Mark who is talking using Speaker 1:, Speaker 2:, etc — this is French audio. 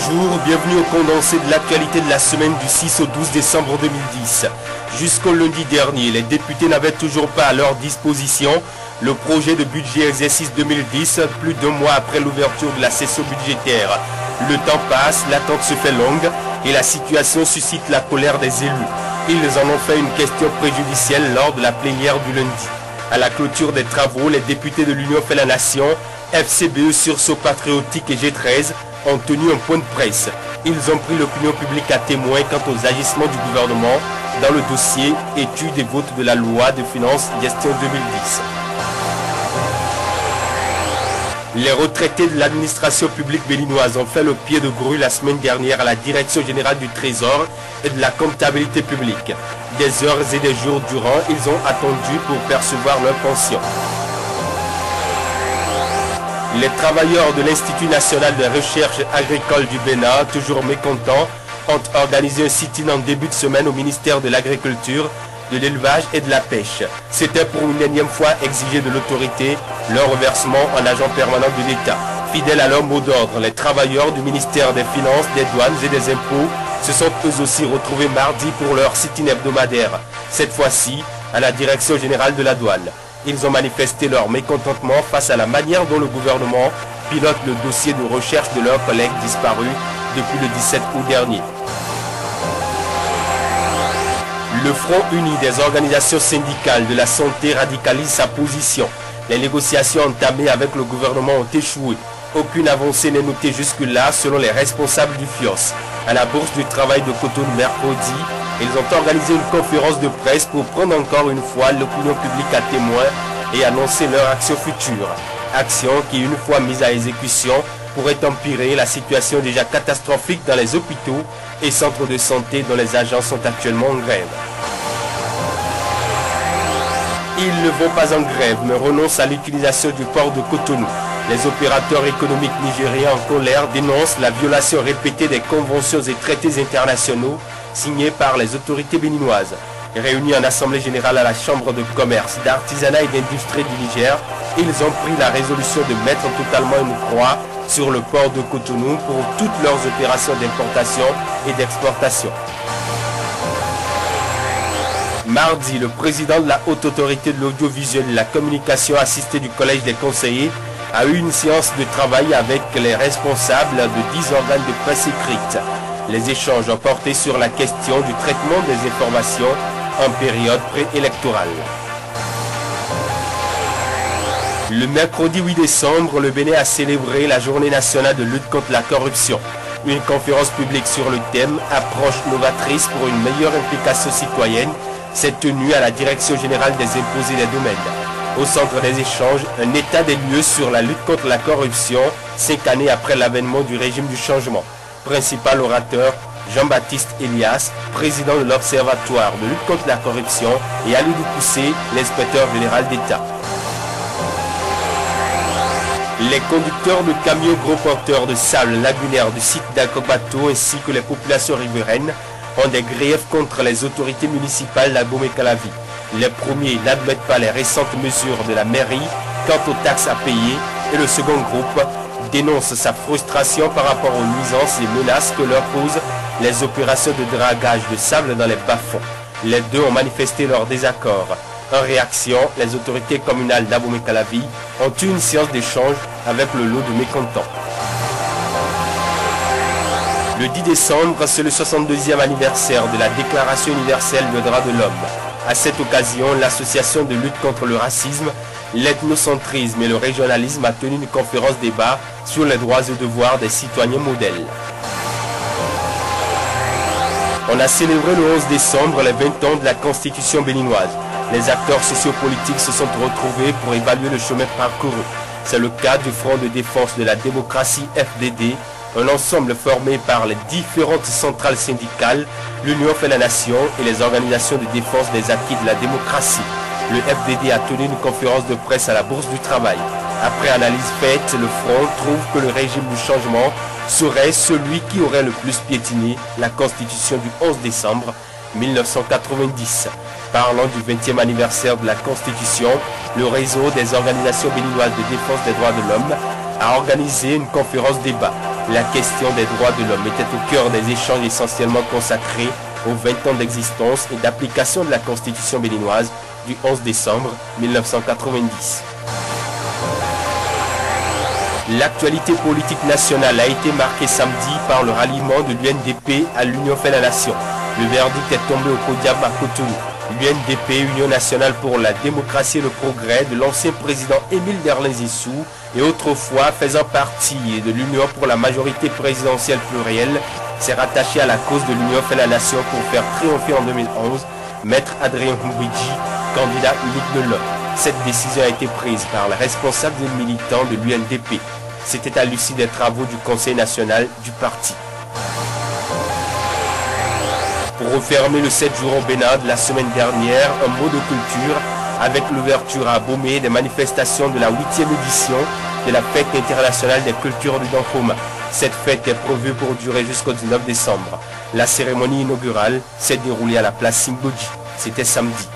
Speaker 1: Bonjour, bienvenue au condensé de l'actualité de la semaine du 6 au 12 décembre 2010. Jusqu'au lundi dernier, les députés n'avaient toujours pas à leur disposition le projet de budget exercice 2010, plus d'un mois après l'ouverture de la session budgétaire. Le temps passe, l'attente se fait longue et la situation suscite la colère des élus. Ils en ont fait une question préjudicielle lors de la plénière du lundi. À la clôture des travaux, les députés de l'Union fait la nation, FCBE, Sursaut Patriotique et G13 ont tenu un point de presse. Ils ont pris l'opinion publique à témoin quant aux agissements du gouvernement dans le dossier étude et vote de la loi de finances gestion 2010. Les retraités de l'administration publique béninoise ont fait le pied de grue la semaine dernière à la Direction générale du Trésor et de la comptabilité publique. Des heures et des jours durant, ils ont attendu pour percevoir leur pension. Les travailleurs de l'Institut national de recherche agricole du Bénin, toujours mécontents, ont organisé un sit-in en début de semaine au ministère de l'Agriculture, de l'Élevage et de la Pêche. C'était pour une énième fois exiger de l'autorité leur reversement en agent permanent de l'État. Fidèles à leur mot d'ordre, les travailleurs du ministère des Finances, des Douanes et des Impôts se sont eux aussi retrouvés mardi pour leur sit-in hebdomadaire, cette fois-ci à la Direction générale de la douane. Ils ont manifesté leur mécontentement face à la manière dont le gouvernement pilote le dossier de recherche de leurs collègues disparus depuis le 17 août dernier. Le Front uni des organisations syndicales de la santé radicalise sa position. Les négociations entamées avec le gouvernement ont échoué. Aucune avancée n'est notée jusque-là selon les responsables du FIOS. À la Bourse du Travail de Cotonou mercredi, ils ont organisé une conférence de presse pour prendre encore une fois l'opinion publique à témoin et annoncer leur action future. Action qui, une fois mise à exécution, pourrait empirer la situation déjà catastrophique dans les hôpitaux et centres de santé dont les agents sont actuellement en grève. Ils ne vont pas en grève, mais renoncent à l'utilisation du port de Cotonou. Les opérateurs économiques nigériens en colère dénoncent la violation répétée des conventions et traités internationaux signés par les autorités béninoises. Réunis en assemblée générale à la Chambre de commerce, d'artisanat et d'industrie du Niger, ils ont pris la résolution de mettre totalement une croix sur le port de Cotonou pour toutes leurs opérations d'importation et d'exportation. Mardi, le président de la Haute Autorité de l'Audiovisuel et de la Communication assisté du Collège des conseillers a eu une séance de travail avec les responsables de 10 organes de presse écrite. Les échanges ont porté sur la question du traitement des informations en période préélectorale. Le mercredi 8 décembre, le Bénin a célébré la journée nationale de lutte contre la corruption. Une conférence publique sur le thème « Approche novatrice pour une meilleure implication citoyenne » s'est tenue à la Direction générale des impôts et des domaines. Au centre des échanges, un état des lieux sur la lutte contre la corruption, 5 années après l'avènement du régime du changement. Principal orateur, Jean-Baptiste Elias, président de l'Observatoire de lutte contre la corruption, et Alidou Poussé, l'inspecteur général d'État. Les conducteurs de camions gros porteurs de sable lagunaire du site d'Akobato ainsi que les populations riveraines ont des griefs contre les autorités municipales d'Abomey-Calavi. Les premiers n'admettent pas les récentes mesures de la mairie quant aux taxes à payer et le second groupe dénonce sa frustration par rapport aux nuisances et menaces que leur posent les opérations de dragage de sable dans les bas-fonds. Les deux ont manifesté leur désaccord. En réaction, les autorités communales d'Abomey-Calavi ont eu une séance d'échange avec le lot de mécontents. Le 10 décembre, c'est le 62e anniversaire de la Déclaration universelle des droits de l'homme. À cette occasion, l'association de lutte contre le racisme, l'ethnocentrisme et le régionalisme a tenu une conférence débat sur les droits et devoirs des citoyens modèles. On a célébré le 11 décembre les 20 ans de la Constitution béninoise. Les acteurs sociopolitiques se sont retrouvés pour évaluer le chemin parcouru. C'est le cas du Front de défense de la démocratie FDD, un ensemble formé par les différentes centrales syndicales, l'Union fait la nation et les organisations de défense des acquis de la démocratie. Le FDD a tenu une conférence de presse à la Bourse du Travail. Après analyse faite, le Front trouve que le régime du changement serait celui qui aurait le plus piétiné la Constitution du 11 décembre 1990. Parlant du 20e anniversaire de la Constitution, le réseau des organisations béninoises de défense des droits de l'homme a organisé une conférence débat. La question des droits de l'homme était au cœur des échanges essentiellement consacrés aux 20 ans d'existence et d'application de la Constitution béninoise du 11 décembre 1990. L'actualité politique nationale a été marquée samedi par le ralliement de l'UNDP à l'Union fait la nation. Le verdict est tombé au podium à Cotonou. L'UNDP, Union nationale pour la démocratie et le progrès de l'ancien président Émile Derlin Zissou et autrefois faisant partie de l'Union pour la majorité présidentielle plurielle, s'est rattaché à la cause de l'Union fait la nation pour faire triompher en 2011 Maître Adrien Humbidji, candidat unique de l'homme. Cette décision a été prise par les responsables et militants de l'UNDP. C'était à l'issue des travaux du Conseil national du parti. Pour refermer le 7 jours au Bénin de la semaine dernière, un mot de culture avec l'ouverture à Abomey des manifestations de la 8e édition de la Fête internationale des cultures du Dankoma. Cette fête est prévue pour durer jusqu'au 19 décembre. La cérémonie inaugurale s'est déroulée à la place Simboji. C'était samedi.